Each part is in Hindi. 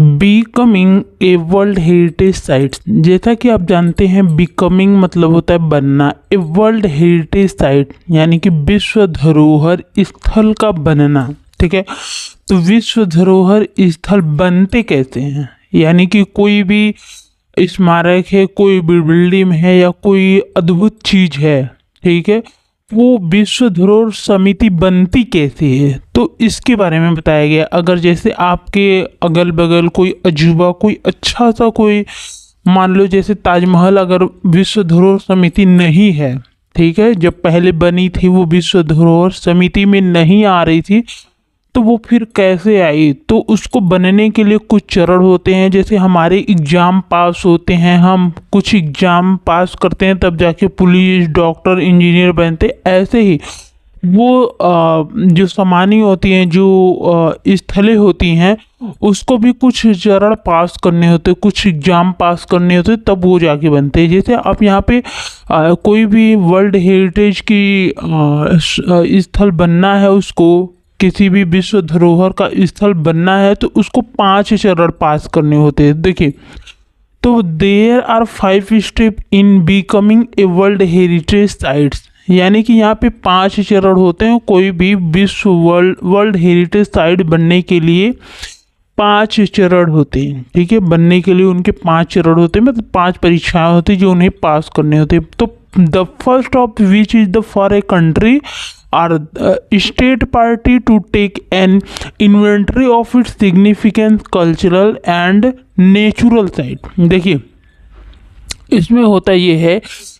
Becoming a world heritage site. जैसा कि आप जानते हैं बिकमिंग मतलब होता है बनना। ए वर्ल्ड हेरिटेज साइट यानी कि विश्व धरोहर स्थल का बनना। ठीक है, तो विश्व धरोहर स्थल बनते कैसे हैं, यानी कि कोई भी स्मारक है, कोई भी बिल्डिंग है या कोई अद्भुत चीज है, ठीक है, वो विश्व धरोहर समिति बनती कैसे है, तो इसके बारे में बताया गया। अगर जैसे आपके अगल बगल कोई अजूबा, कोई अच्छा सा कोई, मान लो जैसे ताजमहल अगर विश्व धरोहर समिति नहीं है, ठीक है, जब पहले बनी थी वो विश्व धरोहर समिति में नहीं आ रही थी, तो वो फिर कैसे आई। तो उसको बनने के लिए कुछ चरण होते हैं। जैसे हमारे एग्ज़ाम पास होते हैं, हम कुछ एग्ज़ाम पास करते हैं तब जाके पुलिस, डॉक्टर, इंजीनियर बनते, ऐसे ही वो जो सामान्य होती हैं, जो स्थलें होती हैं, उसको भी कुछ चरण पास करने होते, कुछ एग्ज़ाम पास करने होते, तब वो जाके बनते हैं। जैसे आप यहाँ पे कोई भी वर्ल्ड हेरिटेज की स्थल बनना है, उसको किसी भी विश्व धरोहर का स्थल बनना है, तो उसको 5 चरण पास करने होते हैं। देखिए, तो there are 5 step in becoming a world heritage sites, यानी कि यहाँ पे 5 चरण होते हैं। कोई भी विश्व वर्ल्ड हेरिटेज साइट बनने के लिए 5 चरण होते हैं। ठीक है, बनने के लिए उनके 5 चरण होते हैं, मतलब 5 परीक्षाएं होती हैं जो उन्हें पास करने होते हैं। तो the first of which is the for a country or state party to take an inventory of its significant cultural and natural site। देखिए, इसमें होता ये है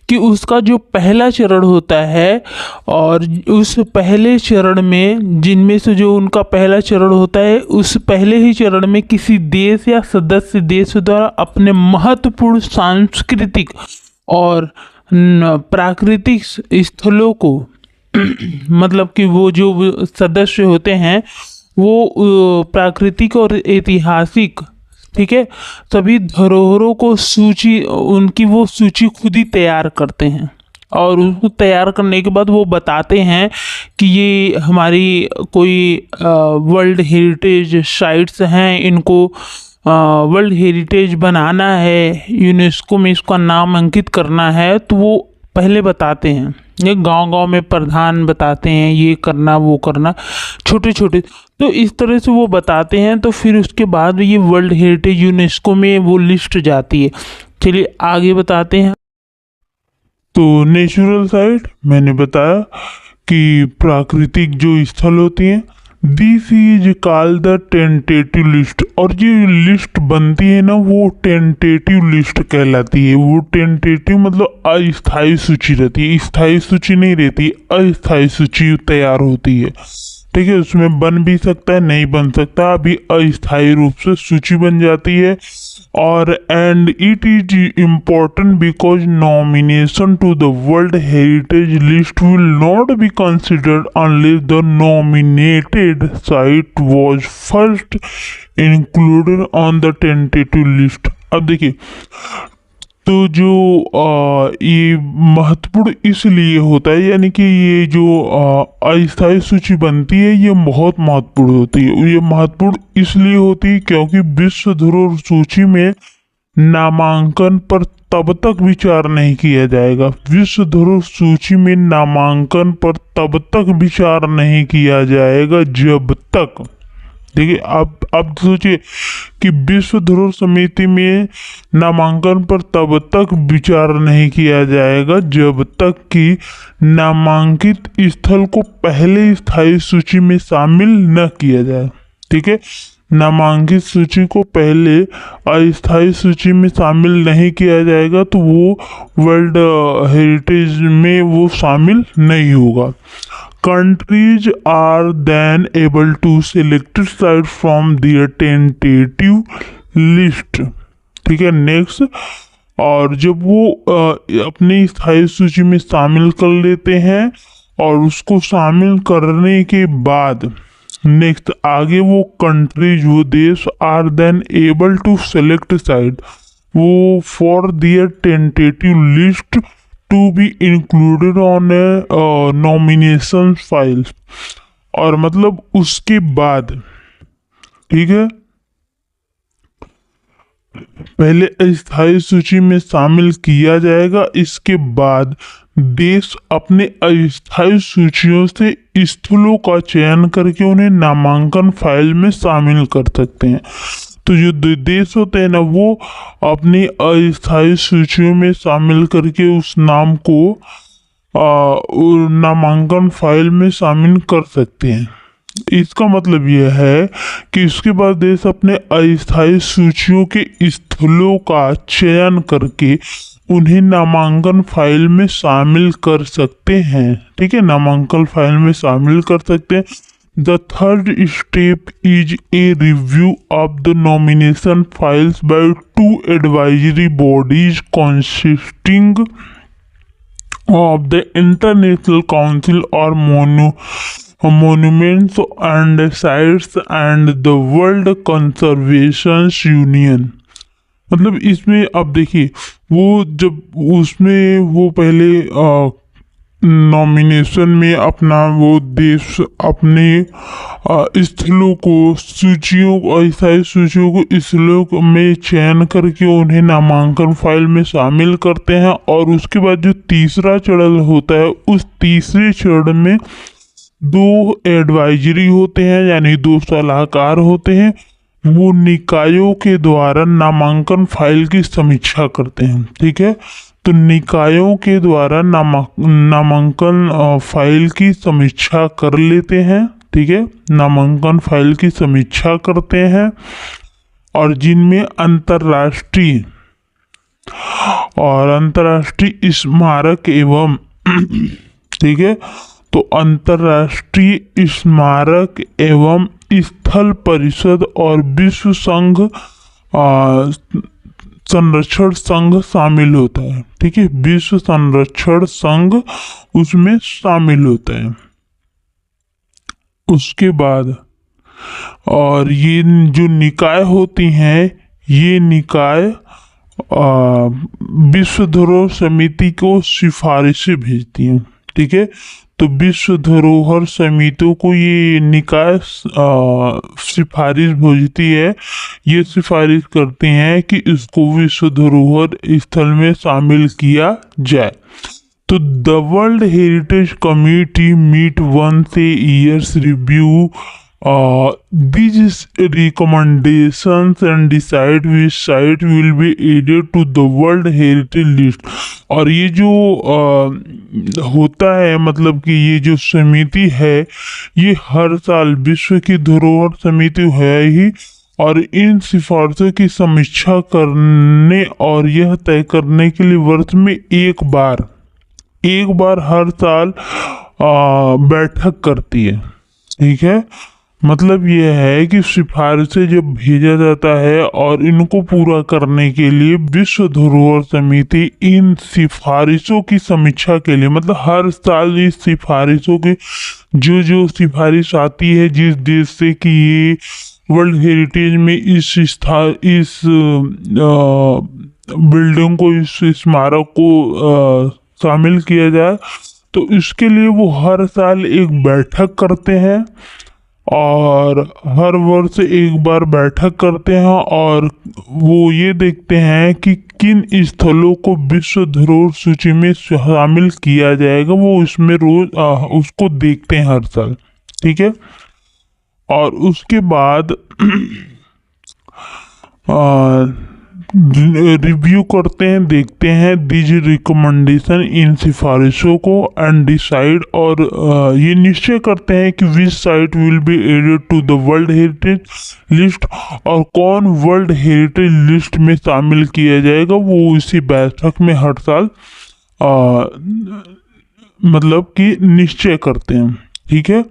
कि उसका जो पहला चरण होता है, और उस पहले चरण में, जिनमें से जो उनका पहला चरण होता है, उस पहले ही चरण में किसी देश या सदस्य देश द्वारा अपने महत्वपूर्ण सांस्कृतिक और प्राकृतिक स्थलों को मतलब कि वो जो सदस्य होते हैं वो प्राकृतिक और ऐतिहासिक, ठीक है, सभी धरोहरों को सूची, उनकी वो सूची खुद ही तैयार करते हैं। और उसको तैयार करने के बाद वो बताते हैं कि ये हमारी कोई वर्ल्ड हेरिटेज साइट्स हैं, इनको वर्ल्ड हेरिटेज बनाना है, यूनेस्को में इसका नाम अंकित करना है, तो वो पहले बताते हैं। ये गांव-गांव में प्रधान बताते हैं ये करना वो करना, छोटे छोटे, तो इस तरह से वो बताते हैं। तो फिर उसके बाद ये वर्ल्ड हेरिटेज यूनेस्को में वो लिस्ट जाती है। चलिए आगे बताते हैं। तो नेचुरल साइट मैंने बताया कि प्राकृतिक जो स्थल होती हैं, this is called the tentative list. और जो लिस्ट बनती है ना, वो टेंटेटिव लिस्ट कहलाती है। वो टेंटेटिव मतलब अस्थायी सूची रहती है, स्थायी सूची नहीं रहती, अस्थायी सूची तैयार होती है। ठीक है, उसमें बन भी सकता है, नहीं बन सकता, अभी अस्थायी रूप से सूची बन जाती है। और and it is important because nomination to the world heritage list will not be considered unless the nominated site was first included on the tentative list. अब देखिए, तो जो ये महत्वपूर्ण इसलिए होता है, यानी कि ये जो अस्थायी सूची बनती है, ये बहुत महत्वपूर्ण होती है। ये महत्वपूर्ण इसलिए होती है क्योंकि विश्व धरोहर सूची में नामांकन पर तब तक विचार नहीं किया जाएगा। विश्व धरोहर सूची में नामांकन पर तब तक विचार नहीं किया जाएगा जब तक, देखिए अब सोचिए कि विश्व धरोहर समिति में नामांकन पर तब तक विचार नहीं किया जाएगा जब तक कि नामांकित स्थल को पहले स्थायी सूची में शामिल न किया जाए। ठीक है, नामांकित सूची को पहले अस्थायी सूची में शामिल नहीं किया जाएगा तो वो वर्ल्ड हेरिटेज में वो शामिल नहीं होगा। Countries are then able to select site from their tentative list। ठीक है, नेक्स्ट, और जब वो अपनी स्थायी सूची में शामिल कर लेते हैं और उसको शामिल करने के बाद नेक्स्ट आगे वो कंट्रीज, वो देश are then able to select site वो for their tentative list to be included on a nomination file. और मतलब उसके बाद, ठीक है, पहले अस्थायी सूची में शामिल किया जाएगा, इसके बाद देश अपने अस्थायी सूचियों से स्थलों का चयन करके उन्हें नामांकन फाइल में शामिल कर सकते हैं। तो जो देश होते हैं ना, वो अपनी अस्थायी सूचियों में शामिल करके उस नाम को नामांकन फाइल में शामिल कर सकते हैं। इसका मतलब यह है कि इसके बाद देश अपने अस्थायी सूचियों के स्थलों का चयन करके उन्हें नामांकन फाइल में शामिल कर सकते हैं। ठीक है, नामांकन फाइल में शामिल कर सकते हैं। The third step is a review of the nomination files bye 2 advisory bodies consisting of the International Council or Monuments and Sites and the World Conservation Union। मतलब इसमें अब देखिए, वो जब उसमें वो पहले नॉमिनेशन में अपना वो देश अपने स्थलों को अस्थायी सूचियों को स्थलों में चयन करके उन्हें नामांकन फाइल में शामिल करते हैं। और उसके बाद जो तीसरा चरण होता है, उस तीसरे चरण में 2 एडवाइजरी होते हैं, यानी 2 सलाहकार होते हैं। वो निकायों के द्वारा नामांकन फाइल की समीक्षा करते हैं। ठीक है, तो निकायों के द्वारा नामांकन फाइल की समीक्षा कर लेते हैं। ठीक है, नामांकन फाइल की समीक्षा करते हैं, और जिनमें अंतर्राष्ट्रीय स्मारक एवं ठीक है, तो अंतर्राष्ट्रीय स्मारक एवं स्थल परिषद और विश्व संघ संरक्षण संघ शामिल होता है। ठीक है, विश्व संरक्षण संघ उसमें शामिल होता है। उसके बाद और ये जो निकाय होती हैं, ये निकाय विश्व धरोहर समिति को सिफारिशें भेजती हैं। ठीक है, तो विश्व धरोहर समितियों को ये निकाय सिफारिश भेजती है। ये सिफारिश करते हैं कि इसको विश्व धरोहर स्थल में शामिल किया जाए। तो the world heritage committee meet once a year, review these recommendations and decide which site will be added to the World Heritage List। और ये जो होता है, मतलब कि ये जो समिति है, ये हर साल विश्व की धरोहर समिति है ही, और इन सिफारिशों की समीक्षा करने और यह तय करने के लिए वर्ष में एक बार हर साल बैठक करती है। ठीक है, मतलब यह है कि सिफारिशें जब भेजा जाता है और इनको पूरा करने के लिए विश्व धरोहर समिति इन सिफारिशों की समीक्षा के लिए, मतलब हर साल इस सिफारिशों की जो सिफारिश आती है जिस देश से कि ये वर्ल्ड हेरिटेज में इस बिल्डिंग को, इस स्मारक को शामिल किया जाए, तो इसके लिए वो हर साल एक बैठक करते हैं, और हर वर्ष एक बार बैठक करते हैं, और वो ये देखते हैं कि किन स्थलों को विश्व धरोहर सूची में शामिल किया जाएगा। वो इसमें रोज उसको देखते हैं हर साल। ठीक है, और उसके बाद रिव्यू करते हैं, देखते हैं दीज रिकमेंडेशन, इन सिफारिशों को, एंड डिसाइड, और ये निश्चय करते हैं कि which site will be added to the world heritage list, और कौन वर्ल्ड हेरिटेज लिस्ट में शामिल किया जाएगा। वो इसी बैठक में हर साल मतलब कि निश्चय करते हैं। ठीक है,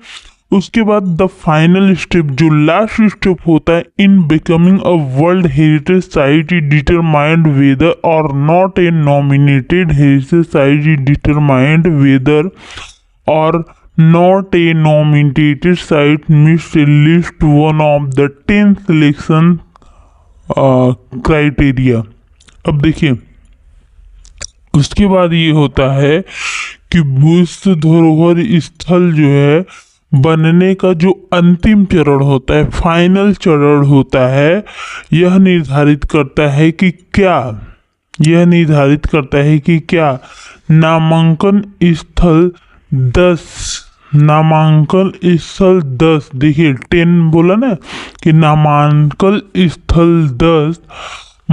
उसके बाद द फाइनल स्टेप, जो लास्ट स्टेप होता है, in becoming a world heritage site is determined whether or not a nominated heritage site is determined whether or not a nominated site meets at least one of the 10 selection criteria. अब देखिए, उसके बाद ये होता है कि विश्व धरोहर स्थल जो है बनने का जो अंतिम चरण होता है, फाइनल चरण होता है, यह निर्धारित करता है कि क्या यह निर्धारित करता है कि क्या नामांकन स्थल 10 नामांकन स्थल 10, देखिए 10 बोला ना कि नामांकन स्थल 10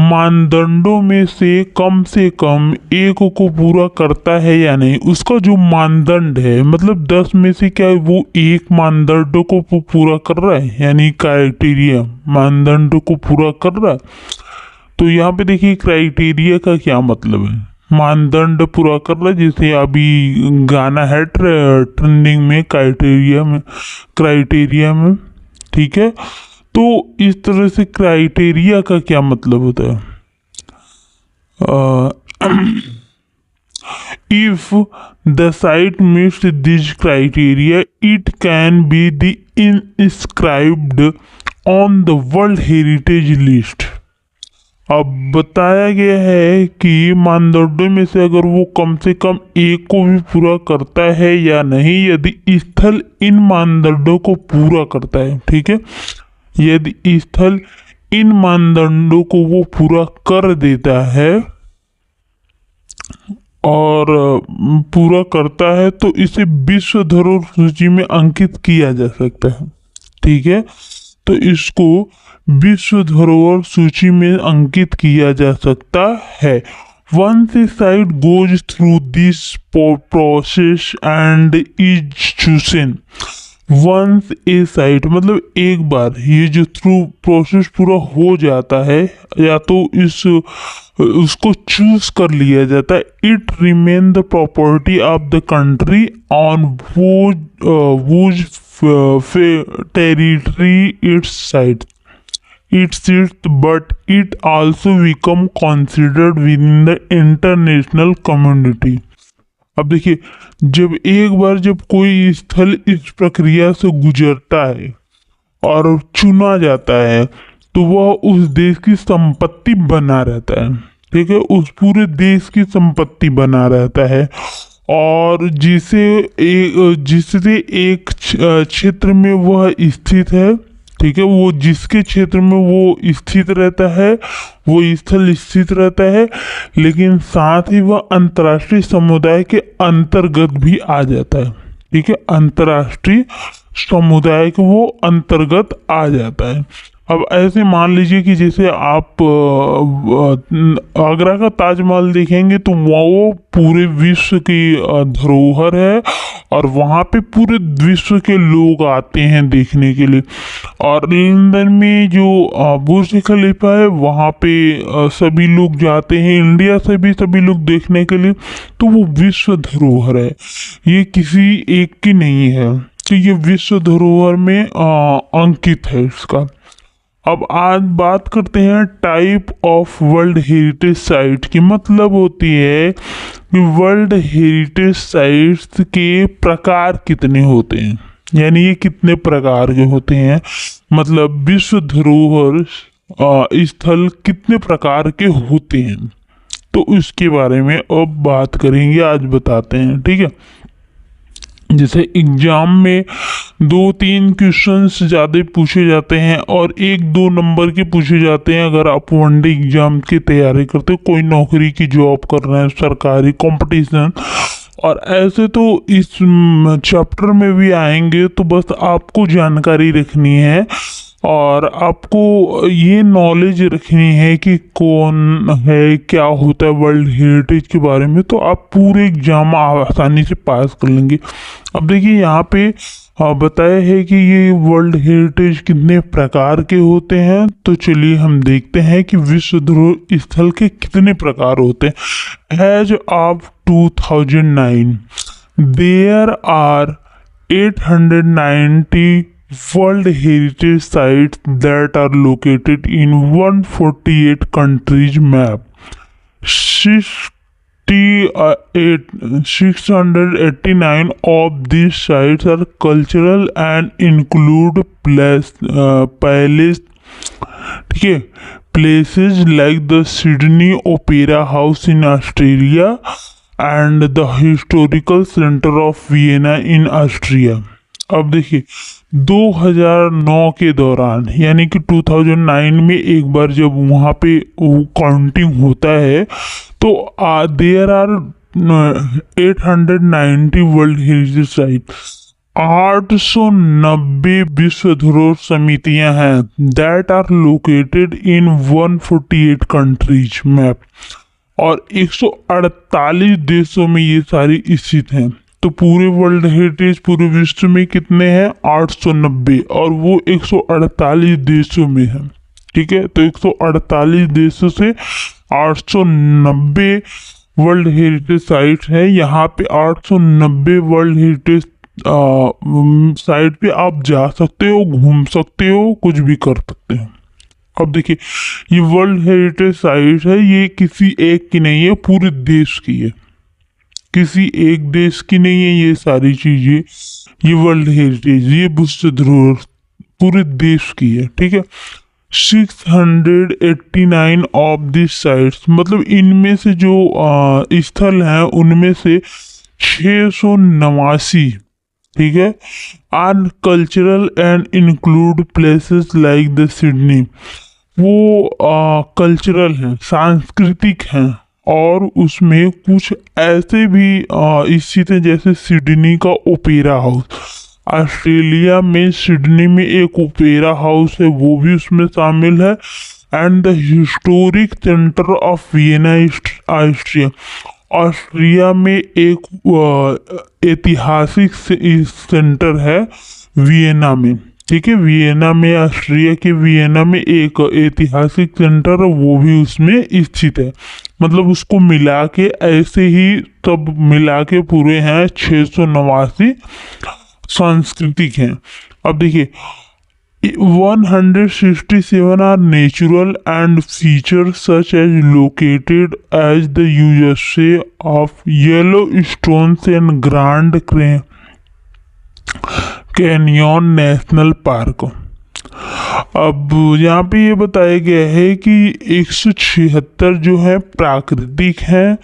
मानदंडों में से कम एक को पूरा करता है या नहीं। उसका जो मानदंड है, मतलब 10 में से क्या वो एक मानदंड को पूरा कर रहा है, यानी क्राइटेरिया मानदंड को पूरा कर रहा है। तो यहाँ पे देखिए क्राइटेरिया का क्या मतलब है, मानदंड पूरा कर रहा है। जैसे अभी गाना है ट्रेंडिंग में, क्राइटेरिया में, ठीक है। तो इस तरह से क्राइटेरिया का क्या मतलब होता है, if the site meets this criteria it can be the inscribed on the world heritage list. अब बताया गया है कि मानदंडों में से अगर वो कम से कम एक को भी पूरा करता है या नहीं, यदि स्थल इन मानदंडों को पूरा करता है, ठीक है, यदि स्थल इन मानदंडों को वो पूरा कर देता है और पूरा करता है तो इसे विश्व धरोहर सूची में अंकित किया जा सकता है, ठीक है। तो इसको विश्व धरोहर सूची में अंकित किया जा सकता है। Once a site goes through this process and is chosen, once a site मतलब एक बार ये जो थ्रू प्रोसेस पूरा हो जाता है, या तो उसको चूज कर लिया जाता है, it remain the property of the country on whose territory it's site but it also become considered within the international community। अब देखिए जब कोई स्थल इस प्रक्रिया से गुजरता है और चुना जाता है तो वह उस देश की संपत्ति बना रहता है, ठीक है, उस पूरे देश की संपत्ति बना रहता है। और जिससे एक क्षेत्र में वह स्थित है, ठीक है, वो जिसके क्षेत्र में वो स्थित रहता है, वो स्थल स्थित रहता है, लेकिन साथ ही वह अंतर्राष्ट्रीय समुदाय के अंतर्गत भी आ जाता है, ठीक है, अंतर्राष्ट्रीय समुदाय के वो अंतर्गत आ जाता है। अब ऐसे मान लीजिए कि जैसे आप आगरा का ताजमहल देखेंगे तो वो पूरे विश्व की धरोहर है और वहाँ पे पूरे विश्व के लोग आते हैं देखने के लिए। और लंदन में जो बुर्ज खलीफा है वहाँ पे सभी लोग जाते हैं, इंडिया से भी सभी लोग देखने के लिए। तो वो विश्व धरोहर है, ये किसी एक की नहीं है, तो ये विश्व धरोहर में अंकित है इसका। अब आज बात करते हैं type of world heritage site की। मतलब होती है कि वर्ल्ड हेरिटेज साइट्स के प्रकार कितने होते हैं, यानी ये कितने प्रकार के होते हैं, मतलब विश्व धरोहर स्थल कितने प्रकार के होते हैं, तो इसके बारे में अब बात करेंगे, आज बताते हैं, ठीक है। जैसे एग्जाम में 2-3 क्वेश्चंस ज़्यादा पूछे जाते हैं और 1-2 नंबर के पूछे जाते हैं अगर आप वनडे एग्जाम की तैयारी करते हो, कोई नौकरी की जॉब कर रहे हैं, सरकारी कंपटीशन। और ऐसे तो इस चैप्टर में भी आएंगे, तो बस आपको जानकारी रखनी है और आपको ये नॉलेज रखनी है कि कौन है, क्या होता है वर्ल्ड हेरिटेज के बारे में, तो आप पूरे एग्जाम आसानी से पास कर लेंगे। अब देखिए यहाँ पे बताया है कि ये वर्ल्ड हेरिटेज कितने प्रकार के होते हैं, तो चलिए हम देखते हैं कि विश्व धरोहर स्थल के कितने प्रकार होते हैं। As of 2009 there are 890 World Heritage sites that are located in 148 countries map. 689 of these sites are cultural and include palace, ठीक है, places like the Sydney Opera House in Australia and the Historical Center of Vienna in Austria. अब देखिए 2009 के दौरान यानी कि 2009 में एक बार जब वहाँ पे काउंटिंग होता है तो there are 890 world heritage site, 890 विश्व धरोहर समितियां हैं that are located in 148 countries map, और 148 देशों में ये सारी स्थित हैं। तो पूरे वर्ल्ड हेरिटेज पूरे विश्व में कितने हैं? 890, और वो 148 देशों में है। ठीक है, तो 148 देशों से 890 वर्ल्ड हेरिटेज साइट है। यहाँ पे 890 वर्ल्ड हेरिटेज साइट पे आप जा सकते हो, घूम सकते हो, कुछ भी कर सकते हो। अब देखिए ये वर्ल्ड हेरिटेज साइट है, ये किसी एक की नहीं है, पूरे देश की है, किसी एक देश की नहीं है ये सारी चीजें। ये वर्ल्ड हेरिटेज, ये विश्व धरोहर पूरे देश की है। ठीक है, 689 ऑफ दिस साइट्स, मतलब इनमें से जो स्थल हैं उनमें से 689, ठीक है, are cultural and include places like the Sydney, वो कल्चरल हैं, सांस्कृतिक हैं, और उसमें कुछ ऐसे भी स्थित हैं जैसे सिडनी का ओपेरा हाउस। ऑस्ट्रेलिया में सिडनी में एक ओपेरा हाउस है, वो भी उसमें शामिल है। And the historic centre of Vienna Austria, Austria में एक ऐतिहासिक सेंटर है वियना में। ठीक है, वियना में, ऑस्ट्रिया के वियना में एक ऐतिहासिक सेंटर है, वो भी उसमें स्थित है। मतलब उसको मिला के ऐसे ही सब मिला के पूरे हैं 689 सांस्कृतिक हैं। अब देखिए 167 are natural and feature such as located as the USA of Yellow Stones and Grand Canyon National Park. अब यहाँ पे ये बताया गया है कि 176 जो है प्राकृतिक हैं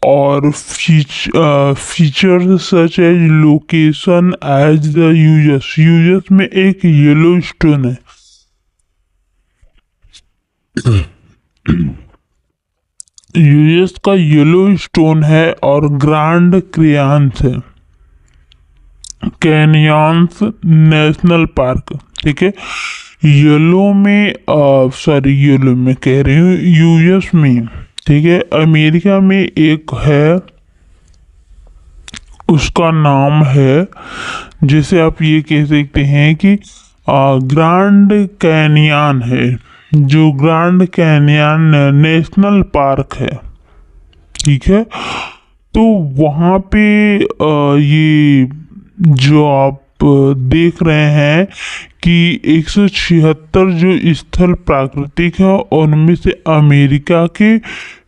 और feature such as location as the US में एक येलो स्टोन है, यूएस का येलो स्टोन है, और ग्रांड क्रियांस है, कैनियंस नेशनल पार्क। ठीक है, येलो में येलो में कह रही हूँ यूएस में। ठीक है, अमेरिका में एक है, उसका नाम है, जैसे आप ये कह सकते हैं कि ग्रांड कैनियन है, जो ग्रांड कैनियन नेशनल पार्क है। ठीक है, तो वहाँ पे ये जो आप देख रहे हैं कि 176 जो स्थल प्राकृतिक है, उनमें से अमेरिका के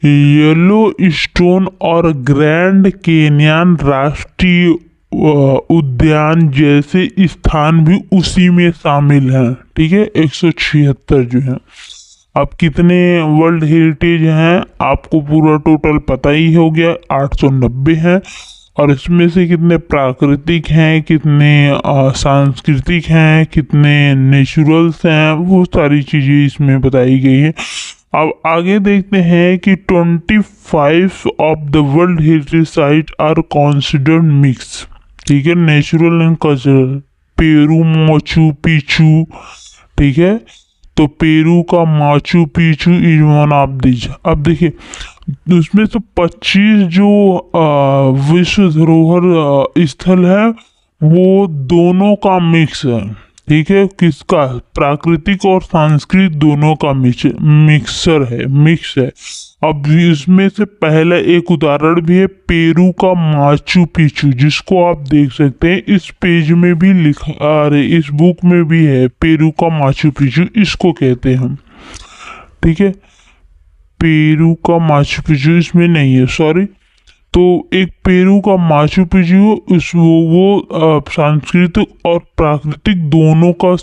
येलो स्टोन और ग्रैंड कैनियन राष्ट्रीय उद्यान जैसे स्थान भी उसी में शामिल हैं। ठीक है, 176 जो है। अब कितने वर्ल्ड हेरिटेज हैं आपको पूरा टोटल पता ही हो गया, 890 हैं, और इसमें से कितने प्राकृतिक हैं, कितने सांस्कृतिक हैं, कितने नेचुरल्स हैं, वो सारी चीज़ें इसमें बताई गई हैं। अब आगे देखते हैं कि 25 of the world heritage site are considered mix. ठीक है, natural and cultural, Peru Machu Picchu. ठीक है, तो पेरू का Machu Picchu is one of this. अब देखिए उसमें से 25 जो विश्व धरोहर स्थल है वो दोनों का मिक्स है। ठीक है, किसका? प्राकृतिक और सांस्कृतिक दोनों का मिक्स है। अब इसमें से पहला एक उदाहरण भी है, पेरू का माचू पिचू, जिसको आप देख सकते हैं इस पेज में भी लिखा, अरे इस बुक में भी है, पेरू का माचू पिचू इसको कहते हैं हम। ठीक है, पेरू का माचू पिचू इसमें नहीं है, सॉरी। तो एक पेरू का माचू पिचू वो सांस्कृतिक और प्राकृतिक दोनों का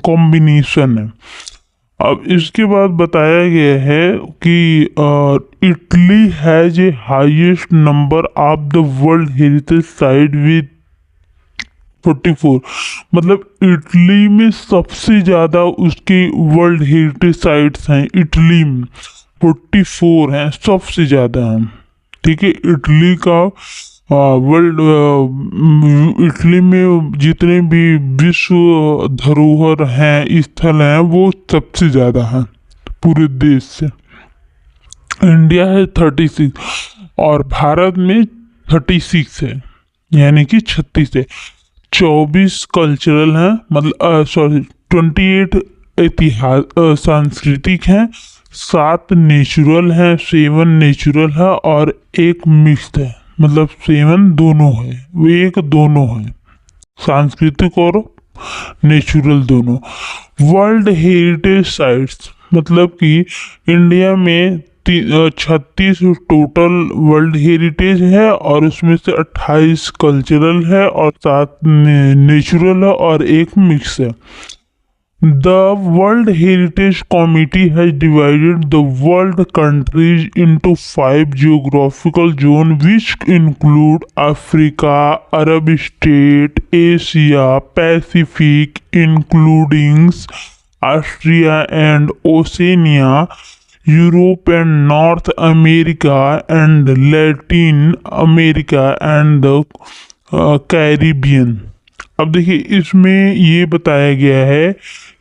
कॉम्बिनेशन है। अब इसके बाद बताया गया है कि Italy has a highest number of the world heritage site with 44। मतलब इटली में सबसे ज़्यादा उसके वर्ल्ड हेरिटेज साइट्स हैं, इटली में 44 हैं, सबसे ज़्यादा हैं। ठीक है, इटली का वर्ल्ड इटली में जितने भी विश्व धरोहर हैं, स्थल हैं, वो सबसे ज़्यादा हैं पूरे देश से। इंडिया है 36 और भारत में 36 है, यानी कि 36 है। 24 कल्चरल हैं, मतलब सॉरी 28 सांस्कृतिक हैं, 7 नेचुरल हैं, 7 नेचुरल है और 1 मिक्स्ड है। मतलब 7 दोनों है, वो 1 दोनों है, सांस्कृतिक और नेचुरल दोनों। वर्ल्ड हेरिटेज साइट्स मतलब कि इंडिया में 36 टोटल वर्ल्ड हेरिटेज है और उसमें से 28 कल्चरल है और 7 नेचुरल है और 1 मिक्स है। The World Heritage Committee has divided the world countries into 5 geographical zones, which include Africa, Arab State, Asia, Pacific, including Australia and Oceania, Europe and North America, and Latin America and the Caribbean। अब देखिए, इसमें ये बताया गया है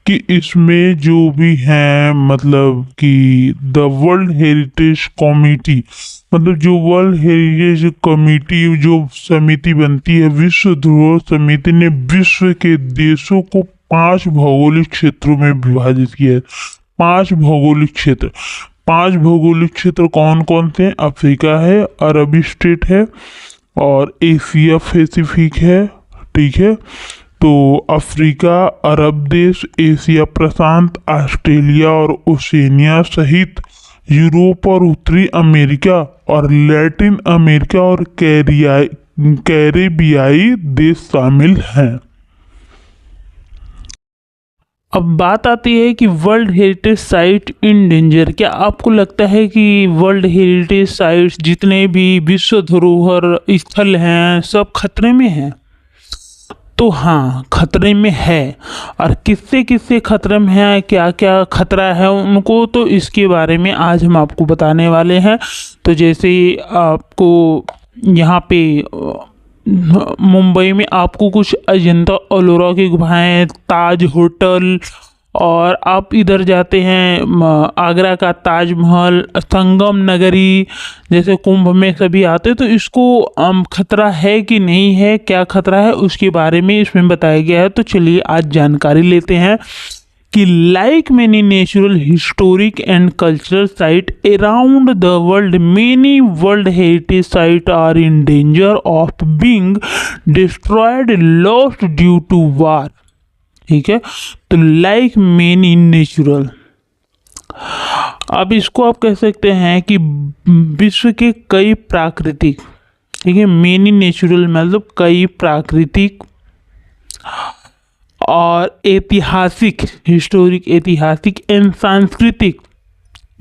कि इसमें जो भी हैं, मतलब कि द वर्ल्ड हेरिटेज कमेटी, मतलब जो वर्ल्ड हेरिटेज कमेटी जो समिति बनती है, विश्व धरोहर समिति ने विश्व के देशों को 5 भौगोलिक क्षेत्रों में विभाजित किया है। 5 भौगोलिक क्षेत्र। 5 भौगोलिक क्षेत्र कौन कौन से हैं? अफ्रीका है, अरब स्टेट है और एशिया पैसिफिक है। ठीक है, तो अफ्रीका, अरब देश, एशिया प्रशांत, ऑस्ट्रेलिया और ओशिनिया सहित यूरोप और उत्तरी अमेरिका और लैटिन अमेरिका और कैरेबियाई देश शामिल हैं। अब बात आती है कि world heritage site in danger. क्या आपको लगता है कि वर्ल्ड हेरिटेज साइट्स जितने भी विश्व धरोहर स्थल हैं सब खतरे में हैं? तो हाँ, खतरे में है। और किससे किससे खतरे में है, क्या क्या खतरा है उनको, तो इसके बारे में आज हम आपको बताने वाले हैं। तो जैसे आपको यहाँ पे मुंबई में आपको कुछ अजंता एलोरा की गुफाएं, ताज होटल, और आप इधर जाते हैं आगरा का ताजमहल, संगम नगरी, जैसे कुंभ में सभी आते हैं। तो इसको खतरा है कि नहीं है, क्या खतरा है, उसके बारे में इसमें बताया गया है। तो चलिए आज जानकारी लेते हैं कि like many natural, historic and cultural site around the world, many world heritage site are in danger of being destroyed, lost due to war. ठीक है, तो लाइक मेनी नेचुरल, अब इसको आप कह सकते हैं कि विश्व के कई प्राकृतिक, ठीक है, मेनी नेचुरल मतलब कई प्राकृतिक और ऐतिहासिक, हिस्टोरिक ऐतिहासिक एंड सांस्कृतिक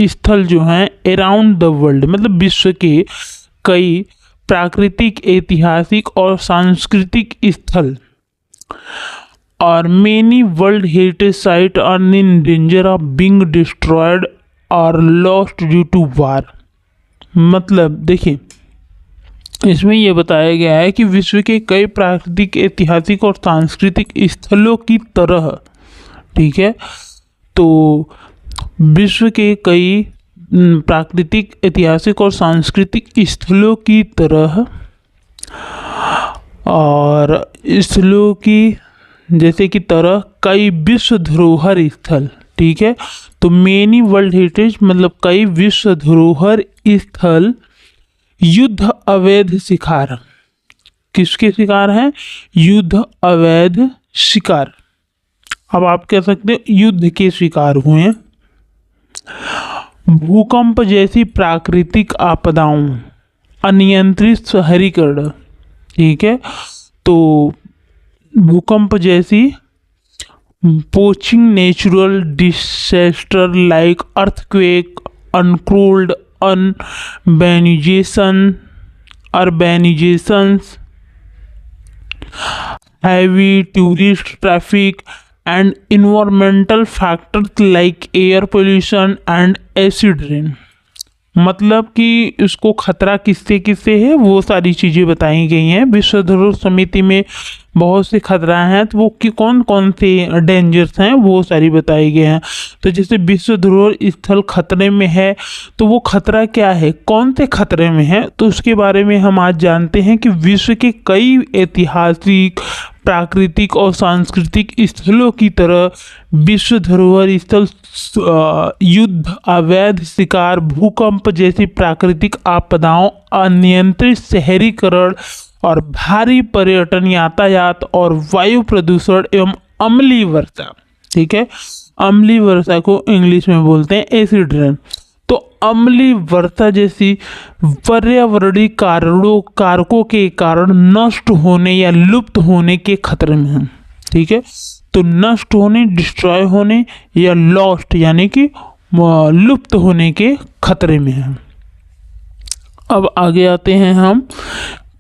स्थल जो हैं अराउंड द वर्ल्ड, मतलब विश्व के कई प्राकृतिक, ऐतिहासिक और सांस्कृतिक स्थल, और many world heritage site are in danger of being destroyed और लॉस्ट ड्यू टू वार। मतलब देखिए, इसमें यह बताया गया है कि विश्व के कई प्राकृतिक, ऐतिहासिक और सांस्कृतिक स्थलों की तरह, ठीक है, तो विश्व के कई प्राकृतिक, ऐतिहासिक और सांस्कृतिक स्थलों की तरह, और स्थलों की जैसे कि तरह कई विश्व धरोहर स्थल, ठीक है, तो मेनी वर्ल्ड हेरिटेज मतलब कई विश्व धरोहर स्थल युद्ध अवैध शिकार, किसके शिकार हैं? युद्ध अवैध शिकार। अब आप कह सकते हैं युद्ध के शिकार हुए हैं। भूकंप जैसी प्राकृतिक आपदाओं, अनियंत्रित शहरीकरण, ठीक है, तो भूकंप जैसी, poaching natural disaster like earthquake, uncontrolled urbanisations, heavy tourist traffic and environmental factors like air pollution and acid rain। मतलब कि उसको खतरा किससे किससे है वो सारी चीज़ें बताई गई हैं। विश्व धरोहर समिति में बहुत से खतरा हैं, तो वो कि कौन कौन से डेंजर्स हैं वो सारी बताई गई हैं। तो जैसे विश्व धरोहर स्थल खतरे में है, तो वो खतरा क्या है, कौन से खतरे में है, तो उसके बारे में हम आज जानते हैं कि विश्व के कई ऐतिहासिक, प्राकृतिक और सांस्कृतिक स्थलों की तरह विश्व धरोहर स्थल युद्ध, अवैध शिकार, भूकंप जैसी प्राकृतिक आपदाओं, अनियंत्रित शहरीकरण और भारी पर्यटन, यातायात और वायु प्रदूषण एवं अम्लीय वर्षा, ठीक है, अम्लीय वर्षा को इंग्लिश में बोलते हैं एसिड रेन। तो अम्लीय वर्षा जैसी पर्यावरणीय कारकों के कारण नष्ट होने या लुप्त होने के खतरे में है, ठीक है। तो नष्ट होने, डिस्ट्रॉय होने या लॉस्ट यानी कि लुप्त होने के खतरे में है। अब आगे आते हैं हम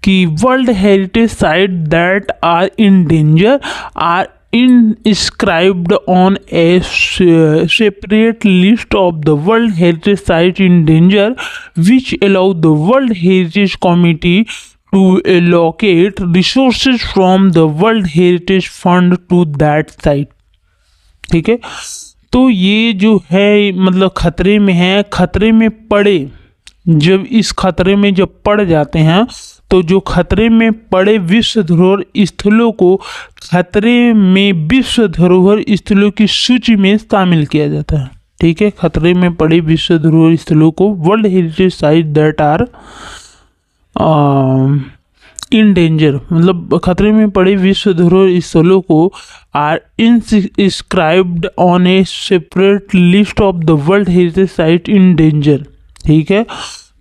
कि world heritage site that are in danger are inscribed on a separate list of the World Heritage Site in danger, which allow the World Heritage Committee to allocate resources from the World Heritage Fund to that site, ठीक है। तो ये जो है मतलब खतरे में है, खतरे में पड़े, जब इस खतरे में जब पड़ जाते हैं तो जो खतरे में पड़े विश्व धरोहर स्थलों को खतरे में विश्व धरोहर स्थलों की सूची में शामिल किया जाता है, ठीक है। खतरे में पड़े विश्व धरोहर स्थलों को world heritage site that are in danger, मतलब खतरे में पड़े विश्व धरोहर स्थलों को are inscribed on a separate list of the world heritage site in danger, ठीक है।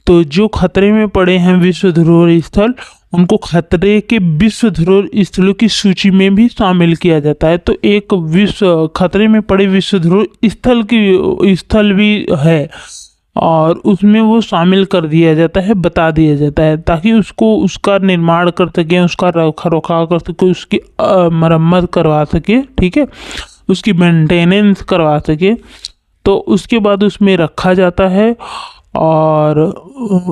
तो जो खतरे में पड़े हैं विश्व धरोहर स्थल, उनको खतरे के विश्व धरोहर स्थलों की सूची में भी शामिल किया जाता है। तो एक विश्व खतरे में पड़े विश्व धरोहर स्थल भी है और उसमें वो शामिल कर दिया जाता है, बता दिया जाता है, ताकि उसको उसका निर्माण कर सकें, उसका रख रखाव कर सके, उसकी मरम्मत करवा सके, ठीक है, उसकी मेंटेनेंस करवा सके। तो उसके बाद उसमें रखा जाता है और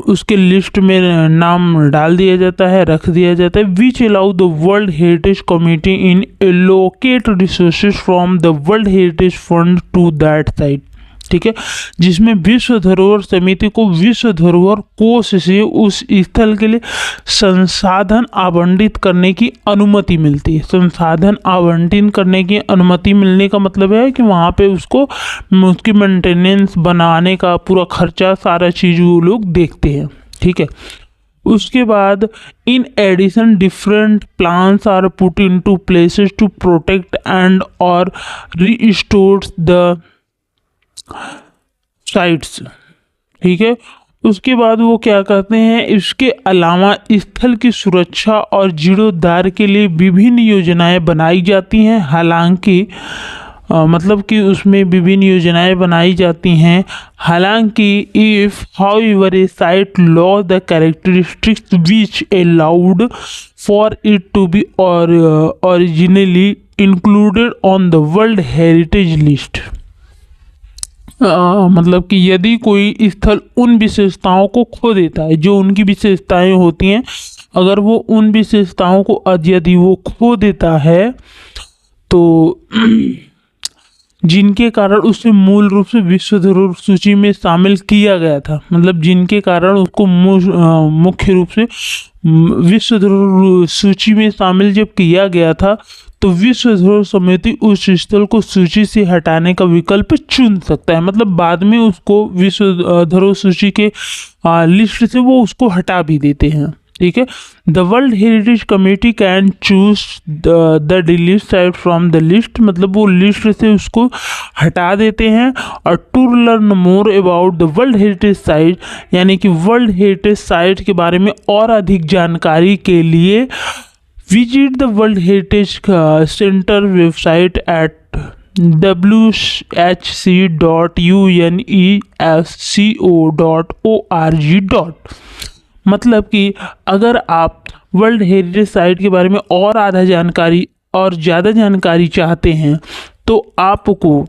उसके लिस्ट में नाम डाल दिया जाता है, रख दिया जाता है। Which allow the world heritage committee in allocate resources from the world heritage fund to that site, ठीक है, जिसमें विश्व धरोहर समिति को विश्व धरोहर कोष से उस स्थल के लिए संसाधन आवंटित करने की अनुमति मिलती है। संसाधन आवंटित करने की अनुमति मिलने का मतलब है कि वहाँ पे उसकी मेंटेनेंस, बनाने का पूरा खर्चा, सारा चीज़ वो लोग देखते हैं, ठीक है। उसके बाद in addition different plans are put into places to protect and और रीस्टोर द साइट्स, ठीक है। उसके बाद वो क्या कहते हैं, इसके अलावा स्थल की सुरक्षा और जीर्णोद्धार के लिए विभिन्न योजनाएं बनाई जाती हैं। हालांकि मतलब कि उसमें विभिन्न योजनाएं बनाई जाती हैं। हालांकि if however a site law the characteristics which allowed for it to be originally included on the world heritage list, मतलब कि यदि कोई स्थल उन विशेषताओं को खो देता है जो उनकी विशेषताएं होती हैं, अगर वो उन विशेषताओं को यदि वो खो देता है तो जिनके कारण उसे मूल रूप से विश्व धरोहर सूची में शामिल किया गया था, मतलब जिनके कारण उसको मुख्य रूप से विश्व धरोहर सूची में शामिल जब किया गया था, तो विश्व धरोहर समिति उस स्थल को सूची से हटाने का विकल्प चुन सकता है। मतलब बाद में उसको विश्व धरोहर सूची के लिस्ट से वो उसको हटा भी देते हैं, ठीक है। The world heritage committee can choose the delete site from the list, मतलब वो लिस्ट से उसको हटा देते हैं। और to learn more about the world heritage site, यानी कि वर्ल्ड हेरिटेज साइट के बारे में और अधिक जानकारी के लिए visit the world heritage centre website eight whc.unesco.org। मतलब कि अगर आप वर्ल्ड हेरिटेज साइट के बारे में और आधा जानकारी और ज़्यादा जानकारी चाहते हैं तो आपको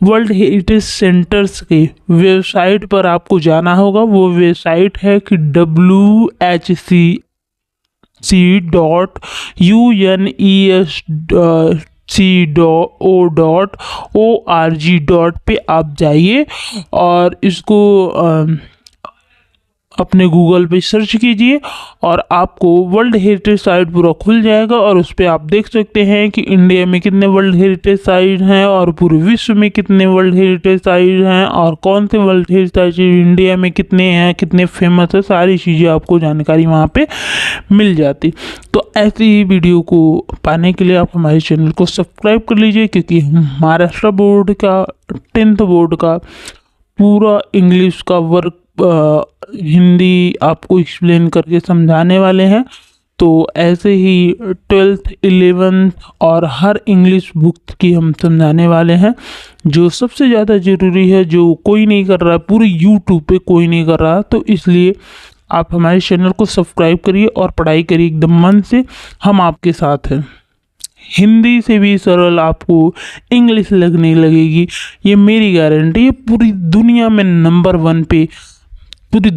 वर्ल्ड हेरिटेज सेंटर्स के वेबसाइट पर आपको जाना होगा। वो वेबसाइट है कि WHCC.UNESCO.org पे आप जाइए और इसको अपने गूगल पे सर्च कीजिए और आपको वर्ल्ड हेरिटेज साइट पूरा खुल जाएगा और उस पर आप देख सकते हैं कि इंडिया में कितने वर्ल्ड हेरिटेज साइट हैं और पूरे विश्व में कितने वर्ल्ड हेरिटेज साइट हैं और कौन से वर्ल्ड हेरिटेज साइट इंडिया में कितने हैं, कितने फेमस है, सारी चीज़ें आपको जानकारी वहाँ पे मिल जाती। तो ऐसी ही वीडियो को पाने के लिए आप हमारे चैनल को सब्सक्राइब कर लीजिए, क्योंकि महाराष्ट्र बोर्ड का 10th बोर्ड का पूरा इंग्लिश का वर्क हिंदी आपको एक्सप्लेन करके समझाने वाले हैं। तो ऐसे ही 12th 11th और हर इंग्लिश बुक की हम समझाने वाले हैं, जो सबसे ज़्यादा ज़रूरी है, जो कोई नहीं कर रहा है, पूरे यूट्यूब पे कोई नहीं कर रहा। तो इसलिए आप हमारे चैनल को सब्सक्राइब करिए और पढ़ाई करिए एकदम मन से, हम आपके साथ हैं। हिंदी से भी सरल आपको इंग्लिश लगने लगेगी, ये मेरी गारंटी है। पूरी दुनिया में नंबर वन पे, पूरी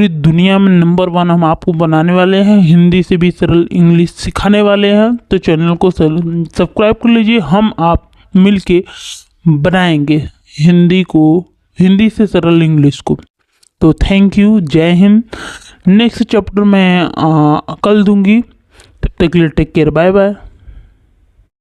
दुनिया में नंबर वन हम आपको बनाने वाले हैं। हिंदी से भी सरल इंग्लिश सिखाने वाले हैं। तो चैनल को सब्सक्राइब कर लीजिए, हम आप मिलके बनाएंगे हिंदी से सरल इंग्लिश को। तो थैंक यू, जय हिंद। नेक्स्ट चैप्टर मैं कल दूंगी, तब तक के लिए टेक केयर, बाय बाय।